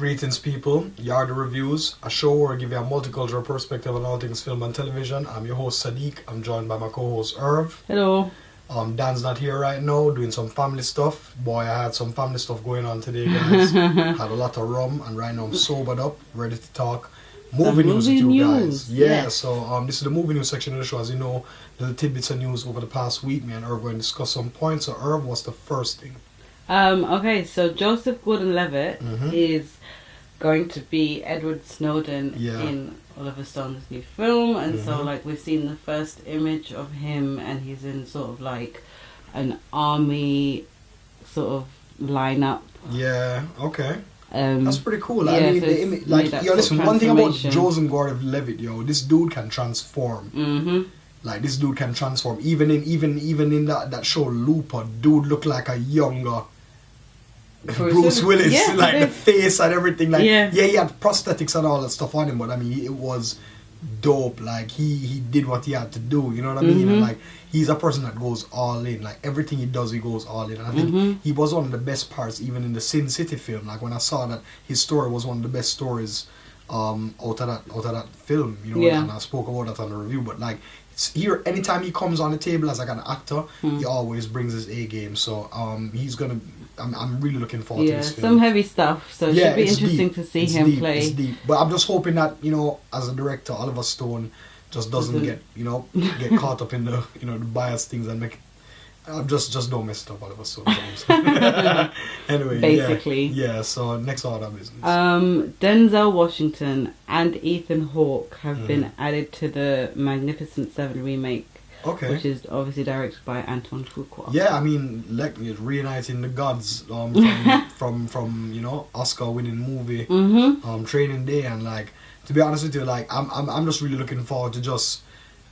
Greetings, people. Yard Reviews, a show where I give you a multicultural perspective on all things film and television. I'm your host, Sadiq. I'm joined by my co-host, Irv. Hello. Dan's not here right now, doing some family stuff. Boy, I had some family stuff going on today, guys. Had a lot of rum, and right now I'm sobered up, ready to talk movie news with you guys. Yeah, yes. So this is the movie news section of the show. As you know, little tidbits of news over the past week. Me and Irv are going to discuss some points. So, Irv, what's the first thing? Okay, so Joseph Gordon-Levitt is going to be Edward Snowden in Oliver Stone's new film, and so like we've seen the first image of him, and he's in sort of like an army sort of lineup. Yeah, okay. That's pretty cool. Yeah, I mean, so like, yo, listen, one thing about Joseph Gordon-Levitt, yo, this dude can transform. Like, this dude can transform. Even in that show Looper, dude looked like a younger Bruce Willis, like the face and everything. Like, yeah, he had prosthetics and all that stuff on him, but I mean, it was dope. Like, he did what he had to do. You know what I mean? And like, he's a person that goes all in. Like, everything he does, he goes all in. And I think he was one of the best parts, even in the Sin City film. Like, when I saw that his story was one of the best stories out of that film. You know, and I spoke about that on the review. But like, here, anytime he comes on the table as like an actor, he always brings his A game. So he's gonna. I'm really looking forward to this film. Some heavy stuff. So it should be interesting to see him play. It's deep. But I'm just hoping that, you know, as a director, Oliver Stone just doesn't get caught up in the the bias things and make. Just don't mess it up, Oliver Stone. Anyway, basically, yeah. So next order of business. Denzel Washington and Ethan Hawke have been added to the Magnificent Seven remake. Okay. Which is obviously directed by Antoine Fuqua. Yeah, I mean, like reuniting the gods from Oscar-winning movie, Training Day, and like, to be honest with you, like I'm just really looking forward to just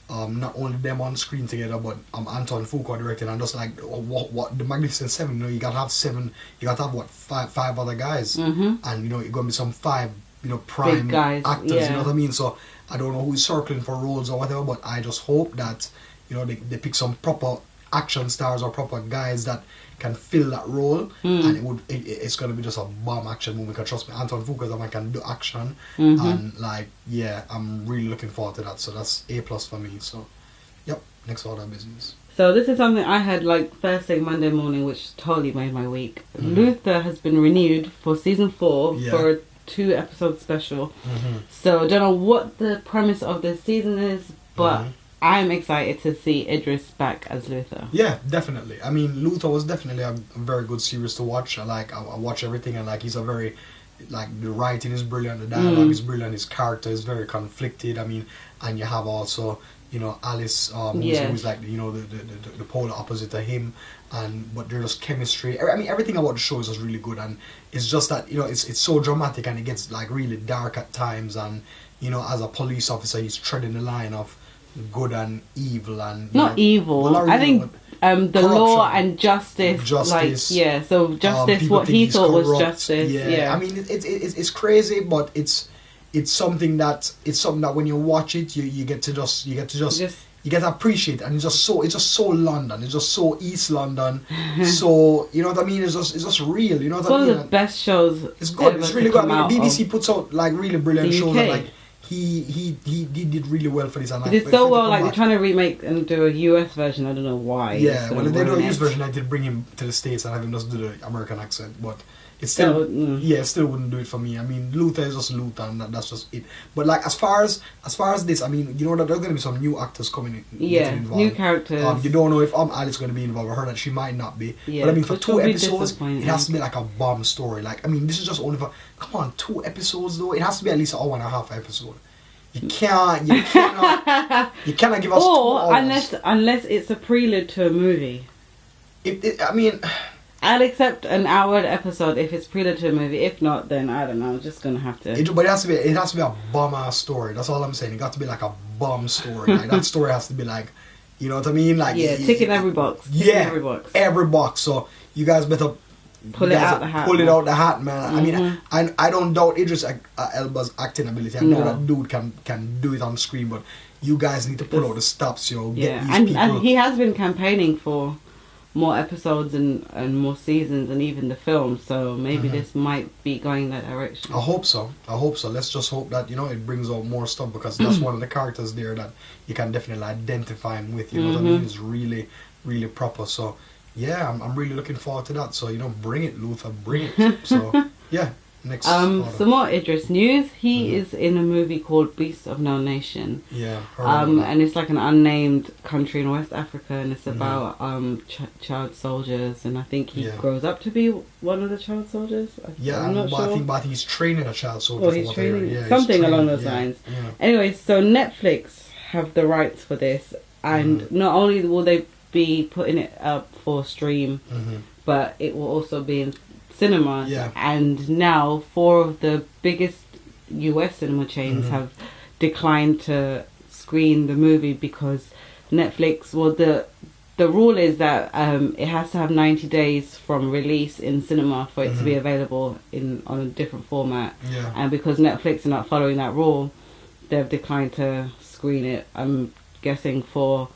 not only them on screen together, but Antoine Fuqua directing, and just like what the Magnificent Seven. You gotta have seven. You gotta have five other guys, and it's gonna be some five prime actors. Yeah. You know what I mean? So I don't know who's circling for roles or whatever, but I just hope that they pick some proper action stars or proper guys that can fill that role, and it's gonna be just a bomb action movie. Because trust me, Antoine Fuqua is a man can do action, and like I'm really looking forward to that. So that's A+ for me. So, yep, next order of business. So this is something I had like first thing Monday morning, which totally made my week. Luther has been renewed for season 4 for a 2-episode special. So I don't know what the premise of this season is, but I'm excited to see Idris back as Luther. Yeah, definitely. I mean, Luther was definitely a very good series to watch. I watch everything, and like he's a very, like, the writing is brilliant, the dialogue is brilliant, his character is very conflicted. I mean, and you have also Alice, who's like the polar opposite to him, but there's just chemistry. I mean, everything about the show is just really good, and it's just that it's so dramatic, and it gets like really dark at times, and as a police officer, he's treading the line of good and evil, and not evil. Well, I think the law and justice, like so justice, what he thought was justice. Yeah, I mean it's crazy, but it's something that when you watch it, you get to appreciate, and it's just so London, it's just so East London, so you know what I mean. It's just real, you know what I mean. It's one of the best shows. It's good. It's really good. I mean, BBC puts out like really brilliant shows, and like. He did really well for this. And he did so well. Like, they're trying to remake and do a US version. I don't know why. Yeah, well, if they do a US version, I did bring him to the States and have him just do the American accent. But it still, it still wouldn't do it for me. I mean, Luther is just Luther, and that's just it. But like, as far as this, I mean, you know that there's going to be some new actors coming in. Yeah, new characters. You don't know if Alice is going to be involved. I heard that she might not be. Yeah, but I mean, for 2 episodes, it has to be like a bomb story. Like, I mean, this is just only for 2 episodes though. It has to be at least an hour and a half episode. You cannot give us 2 hours. Unless it's a prelude to a movie. I mean, I'll accept an hour episode if it's prelude to a movie. If not, then I don't know. I'm just gonna have to. But it has to be a bomb-ass story. That's all I'm saying. It got to be like a bomb story. Like, that story has to be like, you know what I mean? Like, ticking every box. Every box. So you guys better. Pull it out the hat. Pull it out the hat, man. I mean, I don't doubt Idris Elba's acting ability. I know that dude can do it on screen, but you guys need to pull out the stops, yo. And he has been campaigning for more episodes and more seasons and even the film, so maybe this might be going that direction. I hope so. Let's just hope that, you know, it brings out more stuff, because that's one of the characters there that you can definitely identify him with, you know what I mean? It's really, really proper. So yeah, I'm really looking forward to that. So, you know, bring it, Luther, bring it. So yeah. Next some more Idris news. He is in a movie called Beasts of No Nation. Yeah. And it's like an unnamed country in West Africa, and it's about child soldiers, and I think he grows up to be one of the child soldiers. I'm not sure. I think he's training a child soldier. Or he's training something along those lines. Yeah. Anyway, so Netflix have the rights for this, and not only will they be putting it up for stream, but it will also be in cinemas, and now 4 of the biggest US cinema chains have declined to screen the movie because Netflix, well, the rule is that it has to have 90 days from release in cinema for it to be available on a different format, and because Netflix are not following that rule, they've declined to screen it, I'm guessing for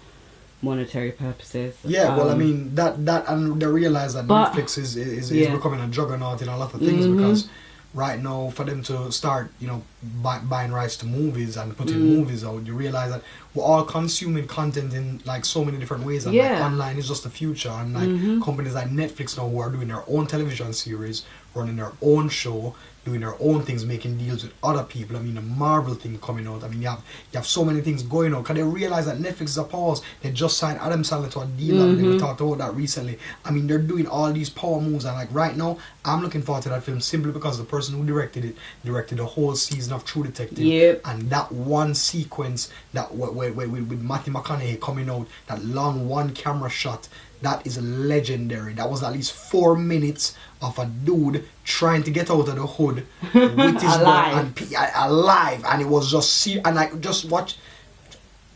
monetary purposes. Yeah, well, I mean that and they realize that Netflix is becoming a juggernaut in a lot of things, because right now for them to start, you know, buying rights to movies and putting movies out, you realize that we're all consuming content in like so many different ways, and like online is just the future, and like companies like Netflix now who are doing their own television series, running their own show, doing their own things, making deals with other people. I mean, the Marvel thing coming out. I mean, you have so many things going on. Because they realize that Netflix is a pause. They just signed Adam Sandler to a deal, and we talked about that recently. I mean, they're doing all these power moves, and like right now, I'm looking forward to that film simply because the person who directed the whole season of True Detective, and that one sequence that with Matthew McConaughey coming out, that long one camera shot. That is legendary. That was at least 4 minutes of a dude trying to get out of the hood with his gun alive, and it was just and I just watch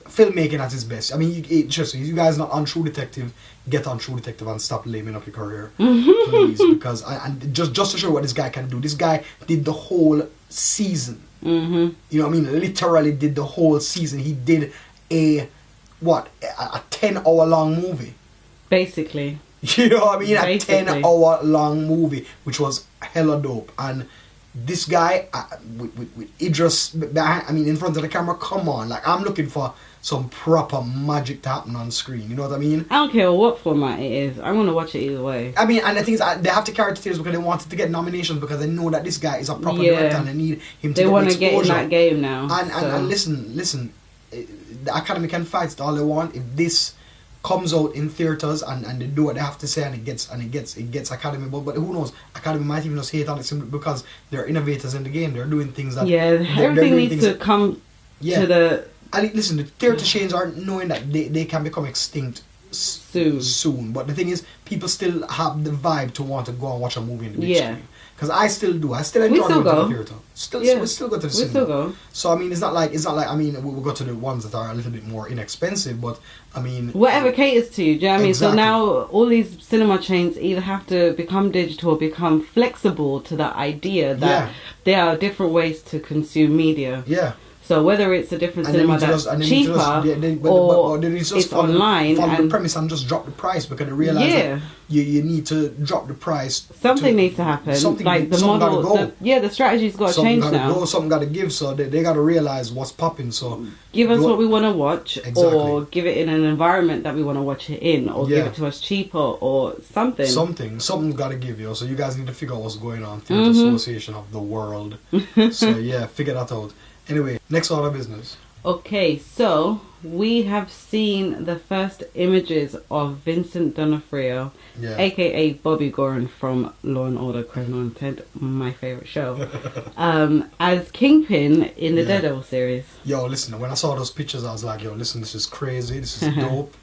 filmmaking at its best. I mean, trust me, you guys not on True Detective, get on True Detective and stop laming up your career, please. Because and just to show what this guy can do. This guy did the whole season. You know what I mean? Literally did the whole season. He did a 10-hour long movie. Basically. You know what I mean? A 10-hour long movie, which was hella dope. And this guy, with Idris, I mean, in front of the camera, come on. Like, I'm looking for some proper magic to happen on screen. You know what I mean? I don't care what format it is. I'm going to watch it either way. I mean, and the thing is, they have to carry the tales because they wanted to get nominations, because they know that this guy is a proper director and they need him to They want to get in that game now. And listen, the Academy can fight it all they want. If this comes out in theaters and they do what they have to say, and it gets Academy, but who knows, Academy might even just hate on it simply because they're innovators in the game. They're doing things that everything needs to come to the. And listen, the theater chains are knowing that they can become extinct soon, but the thing is, people still have the vibe to want to go and watch a movie in the big screen. Because I still do. I still enjoy going to the theater. We still go to the cinema. Still go. So I mean, it's not like I mean, we'll go to the ones that are a little bit more inexpensive, but I mean, whatever caters to you. Do you know what I mean? So now all these cinema chains either have to become digital or become flexible to the idea that there are different ways to consume media. Yeah. So whether it's a different cinema that's cheaper or it's online, follow the premise and just drop the price, because they realize that you need to drop the price. Something needs to happen. Like the model, the strategy's got to change now. Something got to give. So they got to realize what's popping. So give us what we want to watch, or give it in an environment that we want to watch it in, or give it to us cheaper, or something. Something's got to give you. So you guys need to figure out what's going on. Theatre Association of the World. So figure that out. Anyway, next order of business. Okay, so we have seen the first images of Vincent D'Onofrio, aka Bobby Goran from Law and Order: Criminal Intent, my favourite show, as Kingpin in the Daredevil series. Yo, listen, when I saw those pictures, I was like, yo, listen, this is crazy, this is dope.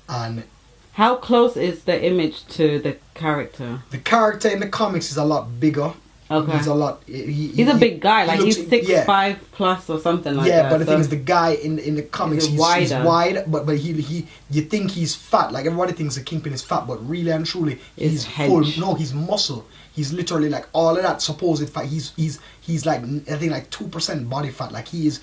And how close is the image to the character? The character in the comics is a lot bigger. Okay. He's a lot. He's a big guy. Like he's 6'5" plus or something like that. Yeah, but the thing is, the guy in the comics he's wide, but he you think he's fat. Like everybody thinks the Kingpin is fat, but really and truly he's full. No, he's muscle. He's literally like all of that supposed fat. He's like I think like 2% body fat. Like he is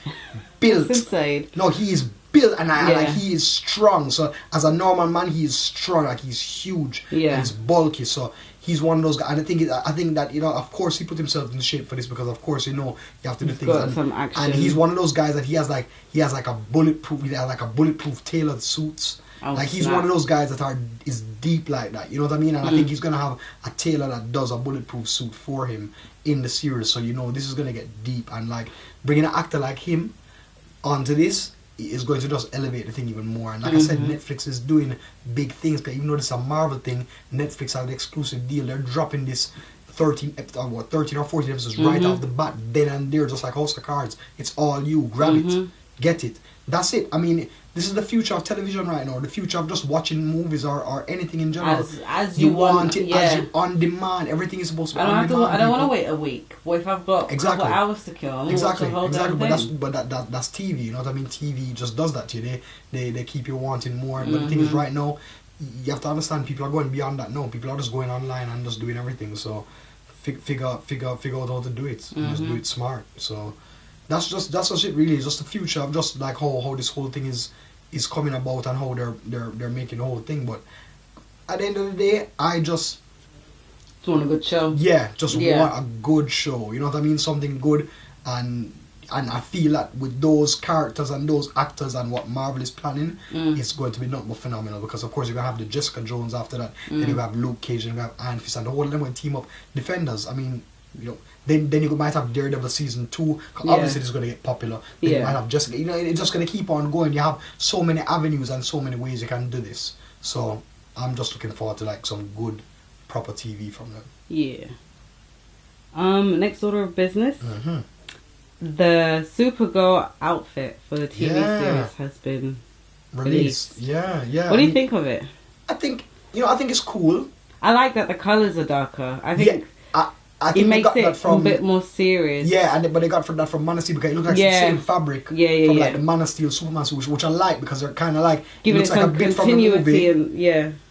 built. That's insane. No, he is built, and like he is strong. So as a normal man, he is strong. Like he's huge. Yeah. And he's bulky. So he's one of those guys. And I think that, you know, of course he put himself in shape for this because of course, you know, you have to do things. Got some action. And he's one of those guys that he has like a bulletproof tailored suits. Like he's one of those guys that is deep like that, you know what I mean? And I think he's gonna have a tailor that does a bulletproof suit for him in the series. So you know this is gonna get deep, and like bringing an actor like him onto this is going to just elevate the thing even more. And like I said, Netflix is doing big things. But even though this is a Marvel thing, Netflix has an exclusive deal. They're dropping this 13 or 14 episodes right off the bat, then and there, just like House of Cards. It's all you. Grab it, get it. That's it. I mean, this is the future of television right now. The future of just watching movies or anything in general. As you want it, as you on demand. Everything is supposed to be on demand. I don't want to wait a week. What if I've got a couple hours to kill? Exactly. But that's TV. You know what I mean? TV just does that to you. They keep you wanting more. But the thing is, right now, you have to understand people are going beyond that. No, people are just going online and just doing everything. So figure out how to do it. And just do it smart. So that's what it really is. Just the future of just like how this whole thing is coming about and how they're making the whole thing. But at the end of the day, I just want a good show. Yeah, want a good show. You know what I mean? Something good, and I feel that with those characters and those actors and what Marvel is planning, it's going to be nothing but phenomenal. Because of course you're gonna have the Jessica Jones after that, then you have Luke Cage, and you have Iron Fist, and the whole of them will team up Defenders. I mean, you know, then you might have Daredevil season 2. Obviously, it's going to get popular. Then you might have Jessica. You know, it's just going to keep on going. You have so many avenues and so many ways you can do this. So I'm just looking forward to like some good, proper TV from them. Yeah. Next order of business. The Supergirl outfit for the TV series has been released. Yeah. What do you think of it? I think it's cool. I like that the colours are darker. I think. I think it makes got that from, a bit more serious. Yeah, but they got that from Man of Steel because it looks like the same fabric from like the Man of Steel Superman suit, which I like because they're kind of like giving it looks like a bit from the movie.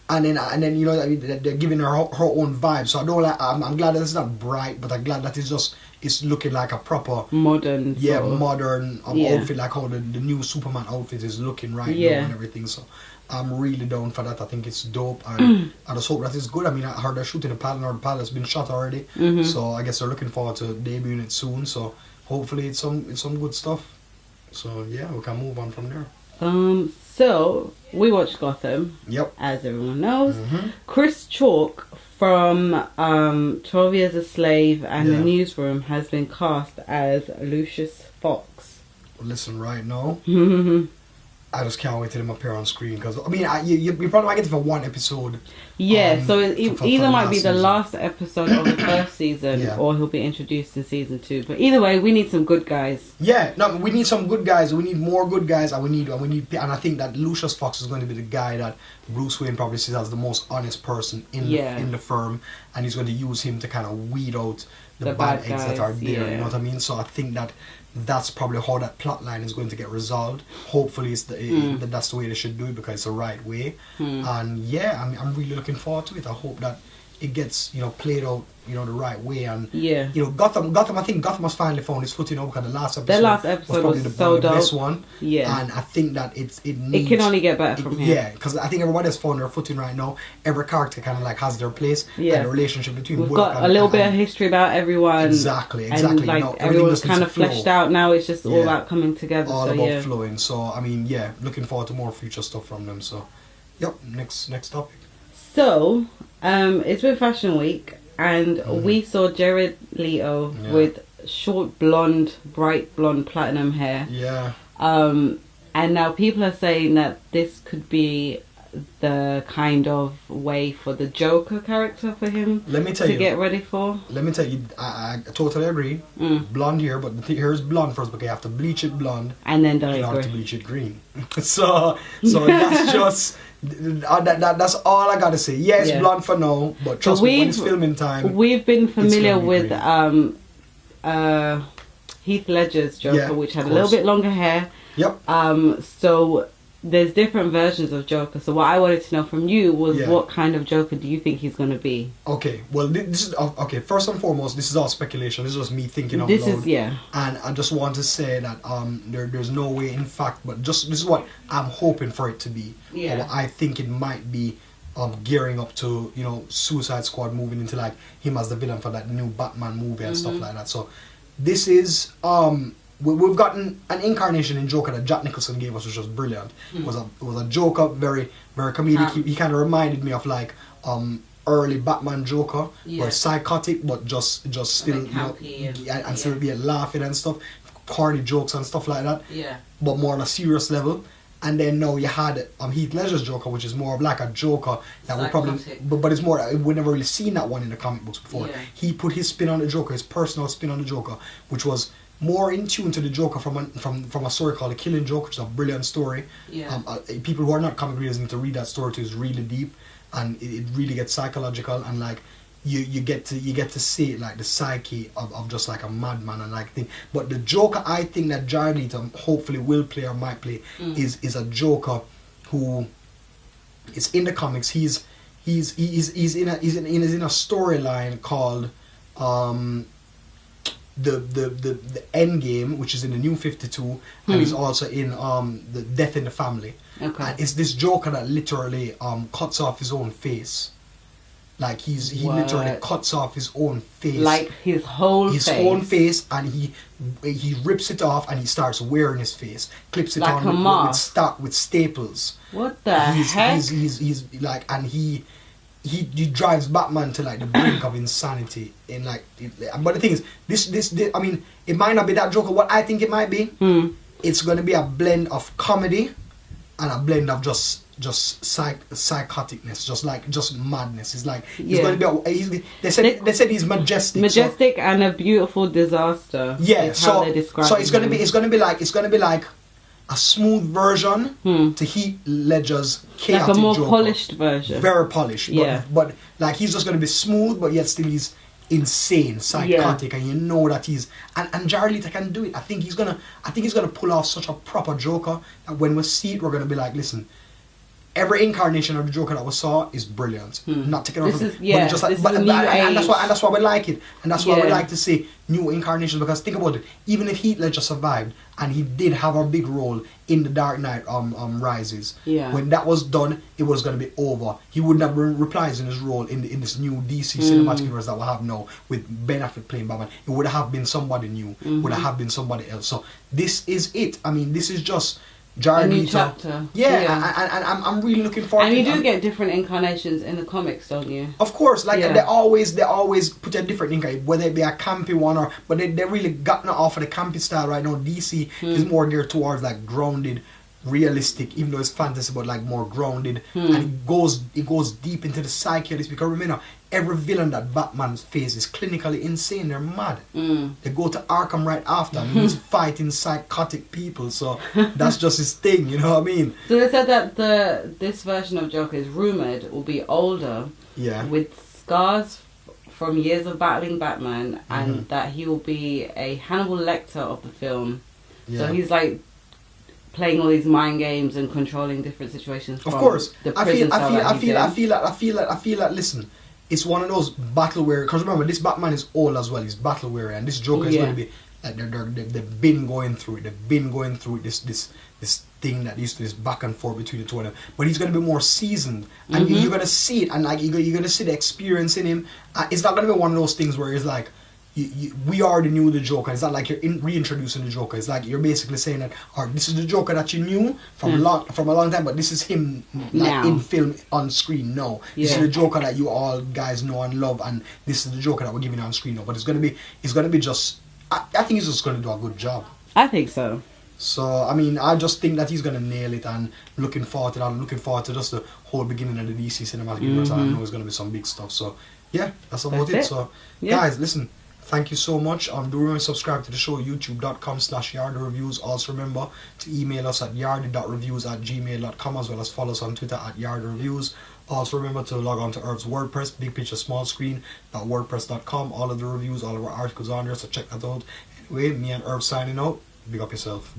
And then you know they're giving her own vibe. So I don't like. I'm glad that it's not bright, but I'm glad that it's looking like a proper modern. Modern outfit, like how the new Superman outfit is looking right now and everything. So I'm really down for that. I think it's dope, and I just hope that it's good. I mean, I heard they're shooting the pilot, or the pilot's been shot already, so I guess they're looking forward to debuting it soon. So hopefully it's some good stuff. So yeah, we can move on from there. So we watched Gotham. Yep. As everyone knows, Chris Chalk from 12 Years a Slave and The Newsroom has been cast as Lucius Fox. Listen, right now. I just can't wait till him appear on screen because I mean, you probably might get it for one episode. Yeah, so it either might be the last episode of the first season, or he'll be introduced in season 2. But either way, we need some good guys. Yeah, no, we need some good guys. We need more good guys, and and I think that Lucius Fox is going to be the guy that Bruce Wayne probably sees as the most honest person in the firm, and he's going to use him to kind of weed out the bad eggs that are there. You know what I mean? So I think that's probably how that plot line is going to get resolved. Hopefully that's the way they should do it because it's the right way. And yeah, I'm really looking forward to it. I hope that it gets played out the right way. And Gotham, I think Gotham has finally found its footing now because the last episode was probably the best one. Yeah, and I think that it can only get better from here. Yeah, because I think everybody has found their footing right now. Every character kind of like has their place. Yeah, and the relationship between we've got a little bit of history about everyone. Exactly. And like everyone's kind of fleshed out now. It's just all about coming together. All about flowing. So I mean, looking forward to more future stuff from them. So, next topic. So, it's been Fashion Week, and we saw Jared Leto with short bright blonde platinum hair. Yeah. And now people are saying that this could be the kind of way for the Joker character for him to get ready for. Let me tell you, I totally agree. Blonde hair, but the hair is blonde first because you have to bleach it blonde and then dye it green. You have to bleach it green. so that's just that's all I gotta say. Yeah, it's blonde for now, but trust me, when it's filming time, we've been familiar with Heath Ledger's Joker, which had a little bit longer hair. Yep. So there's different versions of Joker. So what I wanted to know from you was what kind of Joker do you think he's going to be? Okay, well, this is okay. First and foremost, this is all speculation. This is just me thinking out loud. And I just want to say that there's no way, in fact, but just this is what I'm hoping for it to be. Or what I think it might be. Gearing up to, you know, Suicide Squad, moving into like him as the villain for that new Batman movie and stuff like that. So this is we've gotten an incarnation in Joker that Jack Nicholson gave us, which was brilliant. It was a Joker, very comedic. He kind of reminded me of like early Batman Joker, where psychotic but just still, you know, and still be laughing and stuff, corny jokes and stuff like that. But more on a serious level. And then now you had Heath Ledger's Joker, which is more of like a Joker that we probably, but it's more, we've never really seen that one in the comic books before. He put his spin on the Joker, his personal spin on the Joker, which was more in tune to the Joker from a story called The Killing Joke, which is a brilliant story. People who are not comic readers need to read that story too. It's really deep, and it really gets psychological, and like you get to see like the psyche of just like a madman and like thing. But the Joker I think that Jared Leto hopefully will play or might play is a Joker who is in the comics. He's in a storyline called the End Game, which is in the New 52, and he's also in the Death in the Family. And it's this Joker that literally cuts off his own face. Like he literally cuts off his own face, like his own face, and he rips it off and he starts wearing his face, clips it like on with staples. What the heck? He's like, and he drives Batman to like the brink of insanity. In like, but the thing is, this I mean, it might not be that Joker. What I think it might be, it's going to be a blend of comedy and a blend of just psychoticness, just madness. It's like he's going to be. They said he's majestic, and a beautiful disaster. Yeah, so it's going to be like a smooth version to Heath Ledger's chaotic like a more Joker. Polished version, very polished. But like he's just going to be smooth, but yet still he's insane, psychotic, and you know that he's and Jared Leto can do it. I think he's gonna pull off such a proper Joker that when we see it, we're gonna be like, listen. Every incarnation of the Joker that we saw is brilliant. Not taking off, and that's why we like it, and that's why we like to see new incarnations. Because think about it, even if Heath Ledger survived and he did have a big role in the Dark Knight Rises, when that was done, it was going to be over. He wouldn't have been reprising his role in this new DC cinematic universe that we have now with Ben Affleck playing Batman. It would have been somebody new, would have been somebody else. So this is it. I mean, this is just Jared Leto. Chapter. And I'm really looking forward to it. And you do get different incarnations in the comics, don't you? Of course, like they always put a different incarnation, whether it be a campy one but they really gotten off of the campy style right now. DC is more geared towards like grounded, realistic, even though it's fantasy, but like more grounded, and it goes deep into the psyche of this. Because remember, every villain that Batman faces is clinically insane. They're mad. They go to Arkham right after, and he's fighting psychotic people. So that's just his thing, you know what I mean? So they said that this version of Joker is rumored will be older, with scars from years of battling Batman, and that he will be a Hannibal Lecter of the film. So he's like playing all these mind games and controlling different situations. Of course, I feel like. Listen, it's one of those battle weary. Because remember, this Batman is old as well. He's battle weary, and this Joker is going to be like they've been going through it. They've been going through this thing that used to this back and forth between the two of them. But he's going to be more seasoned, and you're going to see it, and like you're going to see the experience in him. It's not going to be one of those things where it's like. We already knew the Joker. It's not like you're reintroducing the Joker. It's like you're basically saying that, this is the Joker that you knew from a long time, but this is him like in film on screen now. This is the Joker that you all guys know and love, and this is the Joker that we're giving on screen now. But it's gonna be just. I think he's just gonna do a good job. I think so. So I mean, I just think that he's gonna nail it, and looking forward to that. I'm looking forward to just the whole beginning of the DC cinematic universe. I know it's gonna be some big stuff. So yeah, that's about it. So guys, listen. Thank you so much. Do remember to subscribe to the show, youtube.com/YardaReviews. Also remember to email us at yardy.reviews@gmail.com, as well as follow us on Twitter at YardaReviews. Also remember to log on to Irv's WordPress, big picture, small screen.wordpress.com. All of the reviews, all of our articles on there, so check that out. Anyway, me and Irv signing out. Big up yourself.